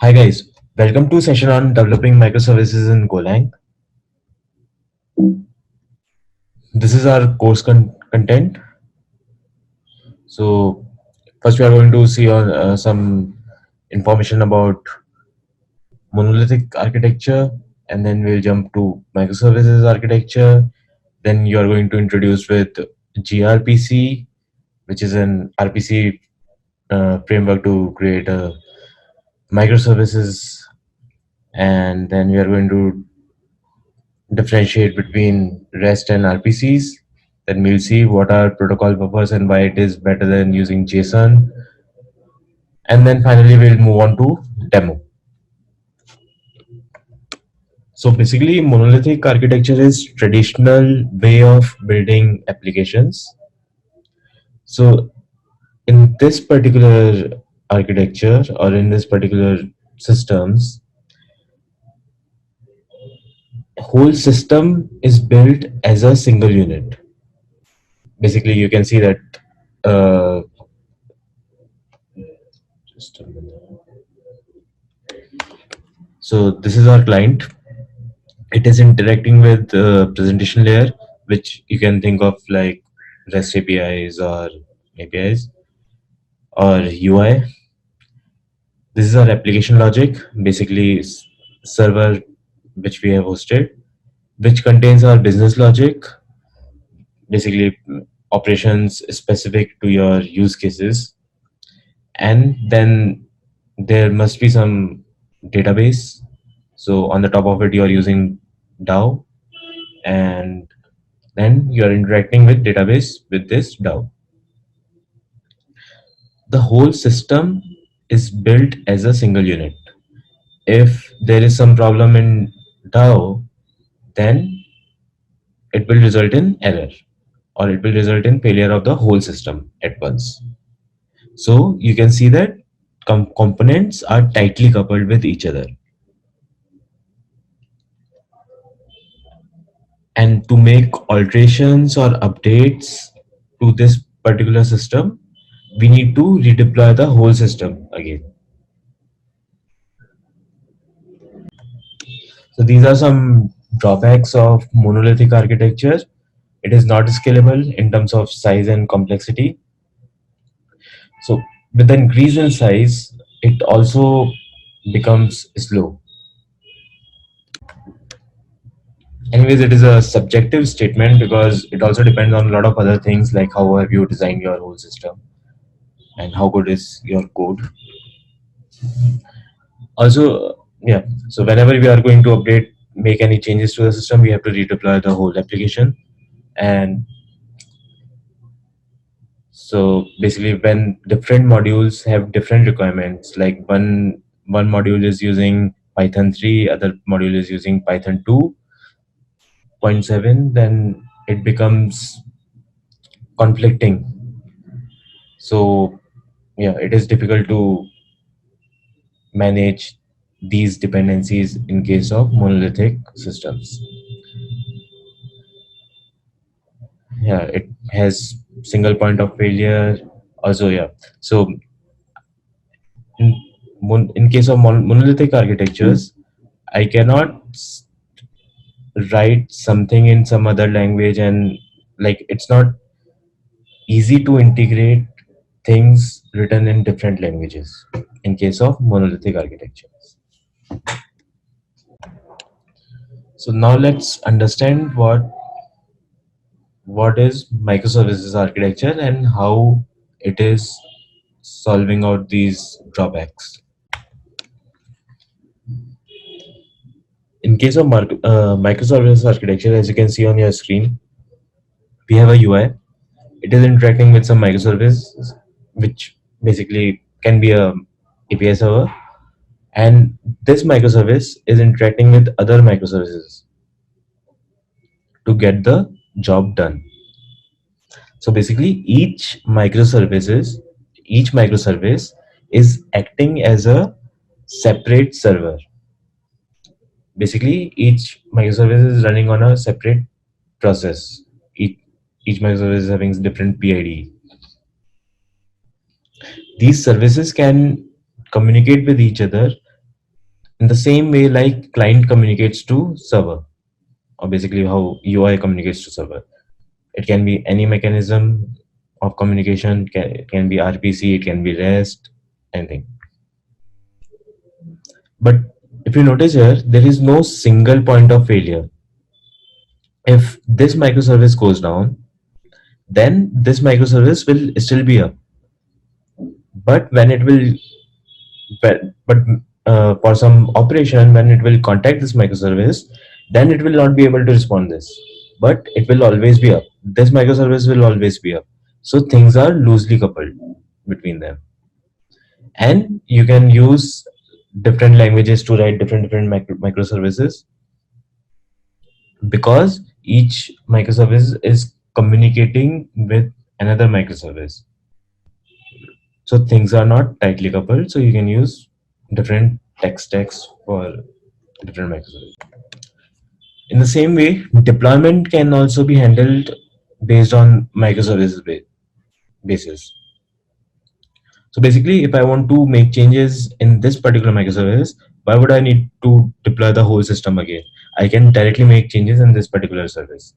Hi guys, welcome to session on developing microservices in Golang. This is our course content. So first we are going to see on some information about monolithic architecture, and then we'll jump to microservices architecture. Then you are going to introduce with gRPC, which is an RPC framework to create microservices, and then we are going to differentiate between REST and RPCs. Then we'll see what are protocol buffers and why it is better than using JSON. And then finally, we'll move on to demo. So basically, monolithic architecture is traditional way of building applications. So in this particular architecture or in this particular systems, whole system is built as a single unit. Basically, you can see that uh, just a minute. So this is our client. It is interacting with the presentation layer, which you can think of like REST APIs or APIs or UI. This is our application logic, basically server which we have hosted, which contains our business logic, basically operations specific to your use cases. And then there must be some database. So on the top of it, you are using DAO, and then you are interacting with database with this DAO. The whole system is built as a single unit. If there is some problem in DAO, then it will result in error, or it will result in failure of the whole system at once. So you can see that components are tightly coupled with each other. And to make alterations or updates to this particular system, we need to redeploy the whole system again. So these are some drawbacks of monolithic architecture. It is not scalable in terms of size and complexity. So with the increase in size, it also becomes slow. Anyways, it is a subjective statement because it also depends on a lot of other things like how have you designed your whole system and how good is your code. Also, yeah, so whenever we are going to update, make any changes to the system, we have to redeploy the whole application. And so basically, when different modules have different requirements, like one module is using Python 3, other module is using Python 2.7, then it becomes conflicting. So yeah, it is difficult to manage these dependencies in case of monolithic systems. Yeah, it has single point of failure also. Yeah, so in, in case of monolithic architectures, I cannot write something in some other language, and like it's not easy to integrate things written in different languages in case of monolithic architectures. So now let's understand what is microservices architecture and how it is solving out these drawbacks. In case of microservices architecture, as you can see on your screen, we have a UI. It is interacting with some microservice, which basically can be a API server, and this microservice is interacting with other microservices to get the job done. So basically, each microservice is acting as a separate server. Basically, each microservice is running on a separate process. Each microservice is having different PID. These services can communicate with each other In the same way, like client communicates to server, or basically how UI communicates to server. It can be any mechanism of communication. It can be RPC, it can be REST, anything. But if you notice here, there is no single point of failure. If this microservice goes down, then this microservice will still be up. But when it will, but for some operation, when it will contact this microservice, then it will not be able to respond this. But it will always be up. This microservice will always be up. So things are loosely coupled between them. And you can use different languages to write different microservices, because each microservice is communicating with another microservice. So things are not tightly coupled. So you can use different tech stacks for different microservices. In the same way, deployment can also be handled based on microservices basis. So basically, if I want to make changes in this particular microservice, why would I need to deploy the whole system again? I can directly make changes in this particular service.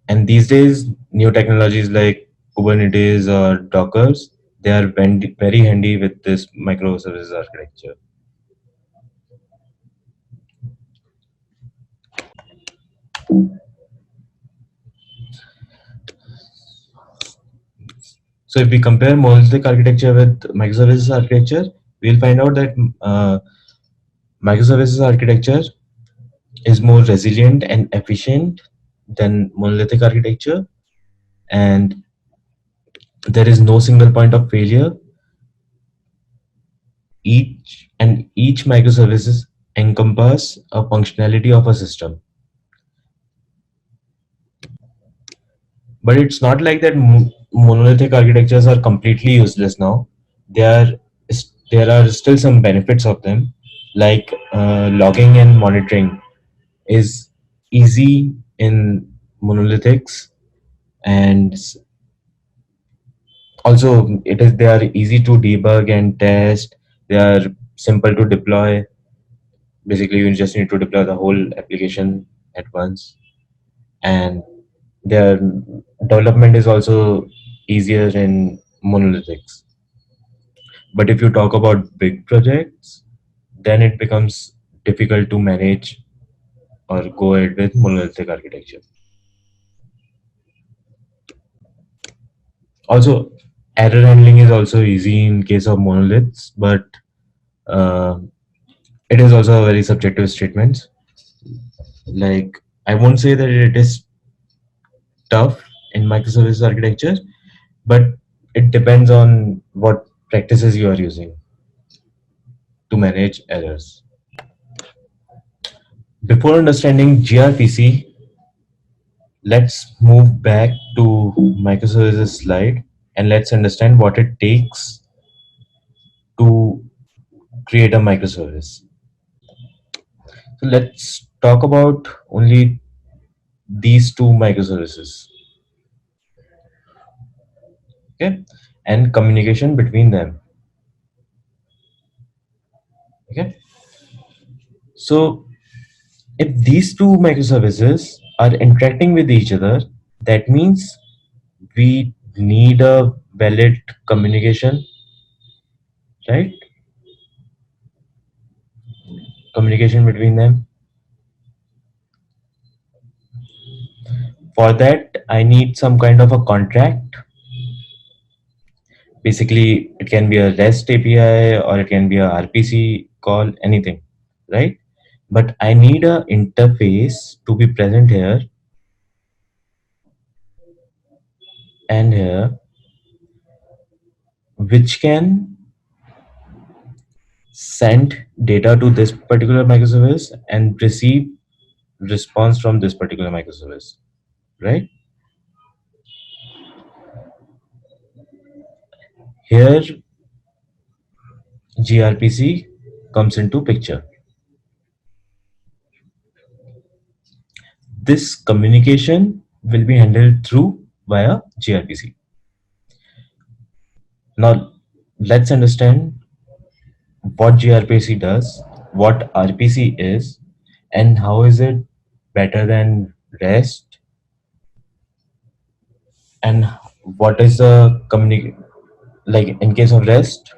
And these days, new technologies like Kubernetes or Dockers, they are very handy with this microservices architecture. So if we compare monolithic architecture with microservices architecture, we'll find out that microservices architecture is more resilient and efficient than monolithic architecture, and there is no single point of failure. Each microservices encompass a functionality of a system. But it's not like that monolithic architectures are completely useless now. There there are still some benefits of them, like logging and monitoring is easy in monolithics, and also they are easy to debug and test. They are simple to deploy. Basically, you just need to deploy the whole application at once, and their development is also easier in monolithics. But if you talk about big projects, then it becomes difficult to manage or go ahead with monolithic architecture. Also, error handling is also easy in case of monoliths, but uh, it is also a very subjective statement. Like, I won't say that it is tough in microservices architecture, but it depends on what practices you are using to manage errors. Before understanding gRPC, let's move back to microservices slide, and let's understand what it takes to create a microservice. So let's talk about only these two microservices, okay, and communication between them. Okay, so if these two microservices are interacting with each other, that means we need a valid communication, right? Communication between them. For that, I need some kind of a contract. Basically, it can be a REST API or it can be a RPC call, anything, right? But I need a interface to be present here and here, which can send data to this particular microservice and receive response from this particular microservice, right? Here, gRPC comes into picture. This communication will be handled through via gRPC. Now, let's understand what gRPC does, what RPC is, and how is it better than REST, and what is the like in case of REST,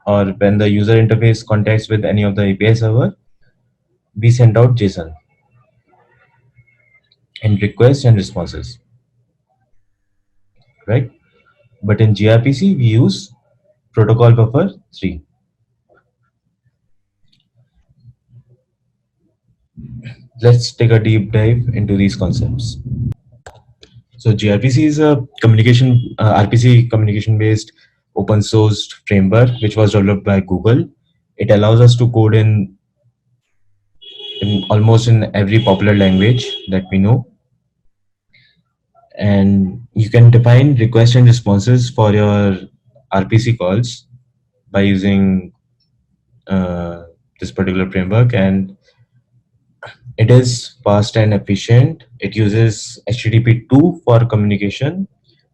or when the user interface contacts with any of the API server, we send out JSON and requests and responses, right? But in gRPC, we use protocol buffer 3. Let's take a deep dive into these concepts. So gRPC is a RPC communication based open source framework which was developed by Google. It allows us to code in almost in every popular language that we know, and you can define request and responses for your RPC calls by using uh, this particular framework, and it is fast and efficient. It uses HTTP 2 for communication,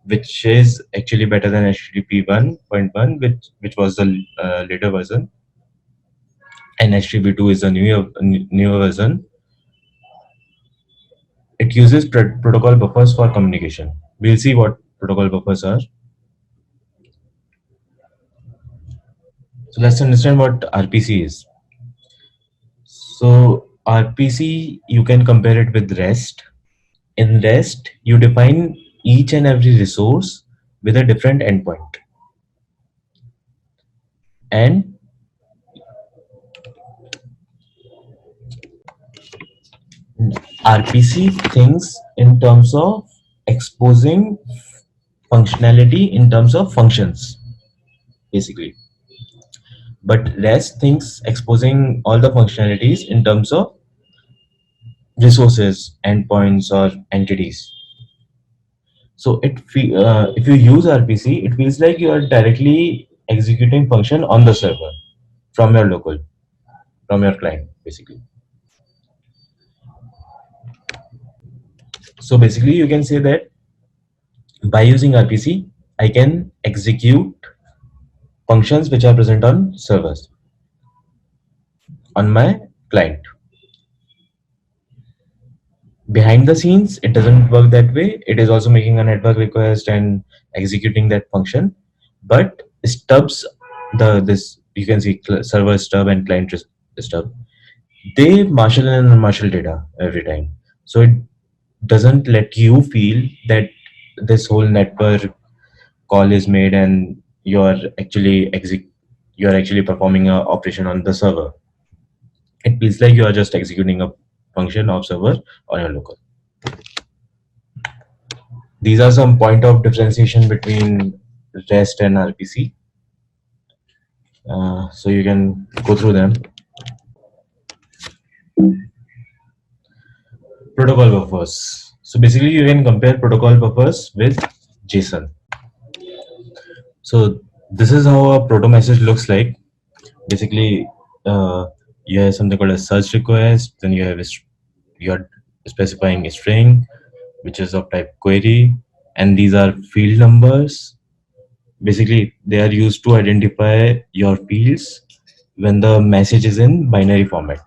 which is actually better than HTTP 1.1, which was the later version, and HTTP 2 is the newer version. It uses protocol buffers for communication. We'll see what protocol buffers are. So let's understand what RPC is. So RPC, you can compare it with REST. In REST, you define each and every resource with a different endpoint. And RPC thinks in terms of exposing functionality in terms of functions, basically. But REST thinks exposing all the functionalities in terms of resources, endpoints, or entities. So if you use RPC, it feels like you are directly executing function on the server from your from your client, basically. So basically, you can say that by using RPC, I can execute functions which are present on servers on my client. Behind the scenes, it doesn't work that way. It is also making a network request and executing that function, but stubs, the this you can see server stub and client stub, they marshal and unmarshal data every time. So it doesn't let you feel that this whole network call is made and you're actually performing a operation on the server. It feels like you are just executing a function of server on your local. These are some point of differentiation between REST and RPC. So you can go through them. Protocol buffers. So basically, you can compare protocol buffers with JSON. So this is how a proto message looks like. Basically, you have something called a search request. Then you're specifying a string, which is of type query, and these are field numbers. Basically, they are used to identify your fields when the message is in binary format.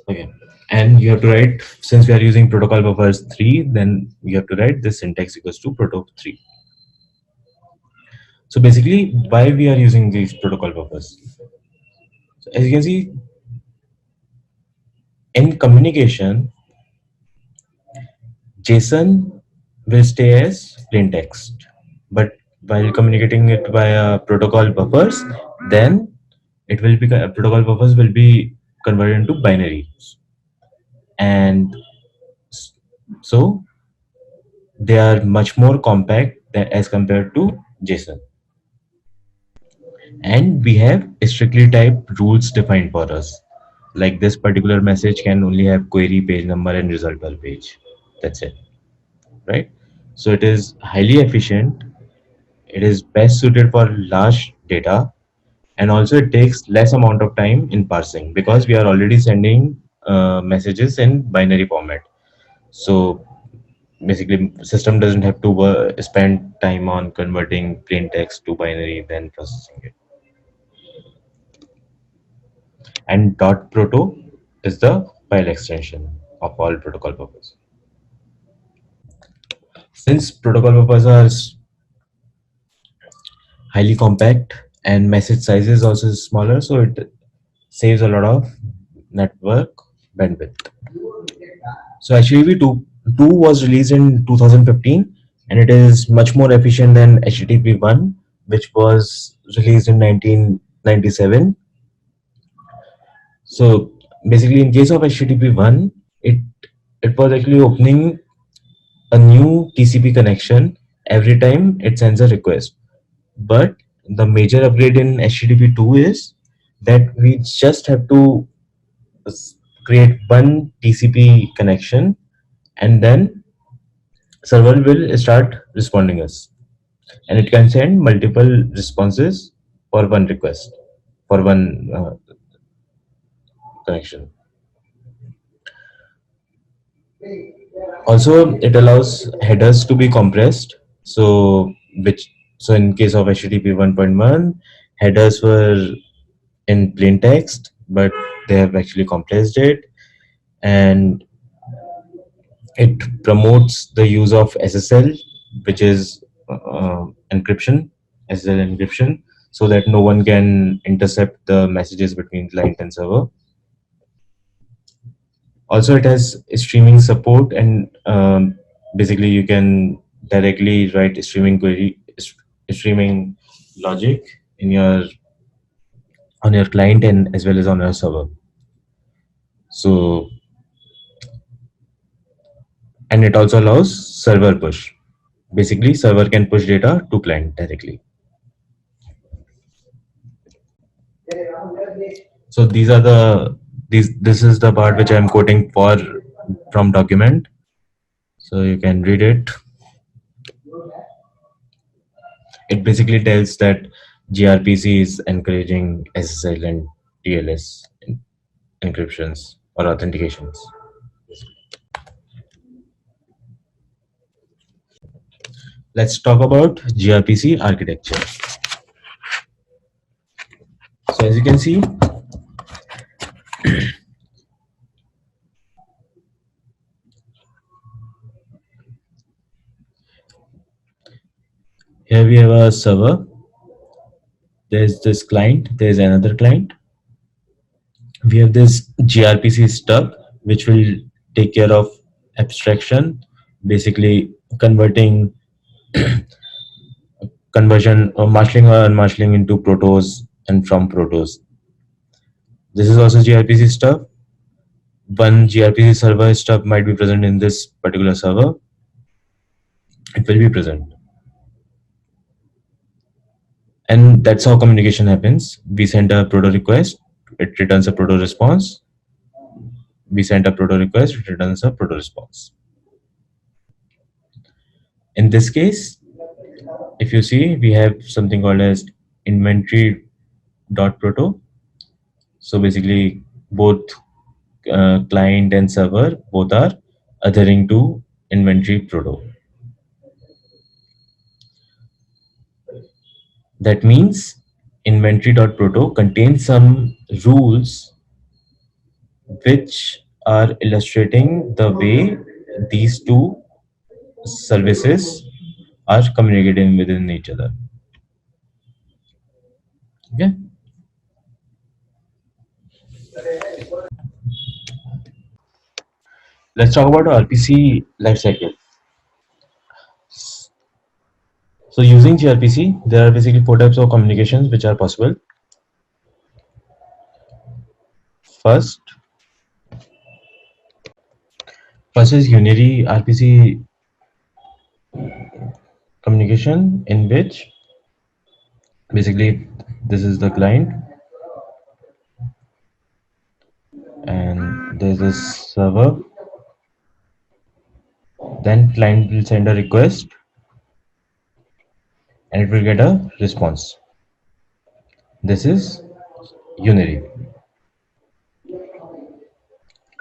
Okay. And you have to write, since we are using protocol buffers 3, then you have to write this syntax equals to proto 3. So basically, why we are using these protocol buffers? So as you can see, in communication, JSON will stay as plain text, but while communicating it via protocol buffers, then it will be protocol buffers will be converted into binaries, and so they are much more compact as compared to JSON. And we have strictly typed rules defined for us. Like this particular message can only have query, page number, and result per page. That's it, right? So it is highly efficient. It is best suited for large data, and also it takes less amount of time in parsing because we are already sending messages in binary format. So basically system doesn't have to spend time on converting plain text to binary then processing it. And dot proto is the file extension of all protocol purpose. Since protocol purpose are highly compact and message size is also smaller, so it saves a lot of network bandwidth. So HTTP 2 was released in 2015 and it is much more efficient than HTTP 1, which was released in 1997. So basically, in case of HTTP 1, it was actually opening a new TCP connection every time it sends a request. But the major upgrade in HTTP 2 is that we just have to create one TCP connection and then server will start responding us, and it can send multiple responses for one request, for one connection. Also, it allows headers to be compressed. So which so in case of HTTP 1.1, headers were in plain text, but they have actually compressed it, and it promotes the use of SSL, which is encryption, SSL encryption, so that no one can intercept the messages between client and server. Also, it has streaming support, and basically you can directly write streaming query, streaming logic in your on your client and as well as on your server. So, and it also allows server push. Basically, server can push data to client directly. So these are this is the part which I'm quoting for from document. So you can read it. It basically tells that gRPC is encouraging SSL and TLS encryptions or authentications. Let's talk about gRPC architecture. So as you can see, here we have a server. There's this client, there's another client. We have this gRPC stub, which will take care of abstraction, basically conversion or marshalling or unmarshalling into protos and from protos. This is also gRPC stub. One gRPC server stub might be present in this particular server. It will be present. And that's how communication happens. We send a proto request, it returns a proto response. We send a proto request, it returns a proto response. In this case, if you see, we have something called as inventory.proto. So basically, both client and server both are adhering to inventory proto. That means inventory.proto contains some rules which are illustrating the way these two services are communicating within each other. Okay. Let's talk about RPC lifecycle. So using gRPC, there are basically four types of communications which are possible. First, first is unary RPC communication, in which basically this is the client and there's a server. Then client will send a request and it will get a response. This is unary.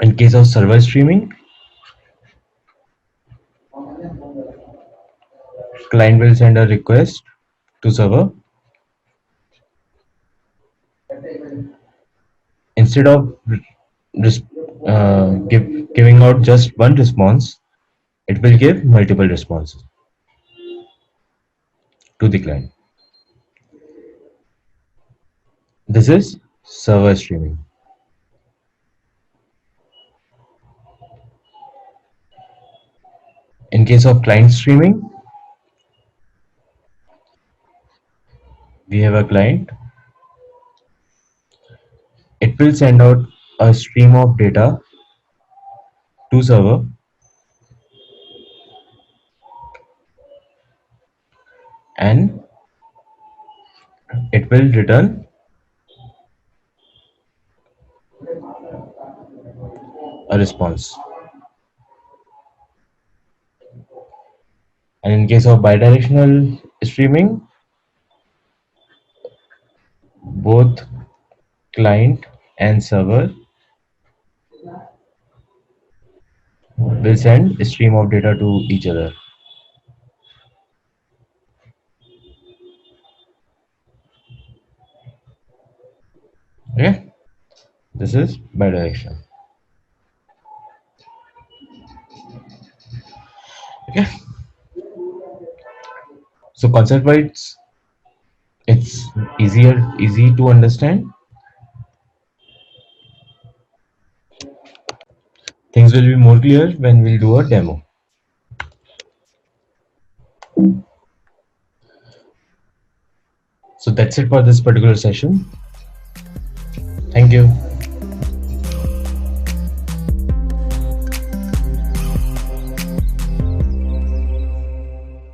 In case of server streaming, Client will send a request to server. Instead of giving out just one response, it will give multiple responses to the client. This is server streaming. In case of client streaming, we have a client. It will send out a stream of data to server, and it will return a response. And in case of bidirectional streaming, both client and server will send a stream of data to each other. Okay, this is bidirectional. Okay, so concept wise, it's easy to understand. Things will be more clear when we'll do a demo. So that's it for this particular session. Thank you.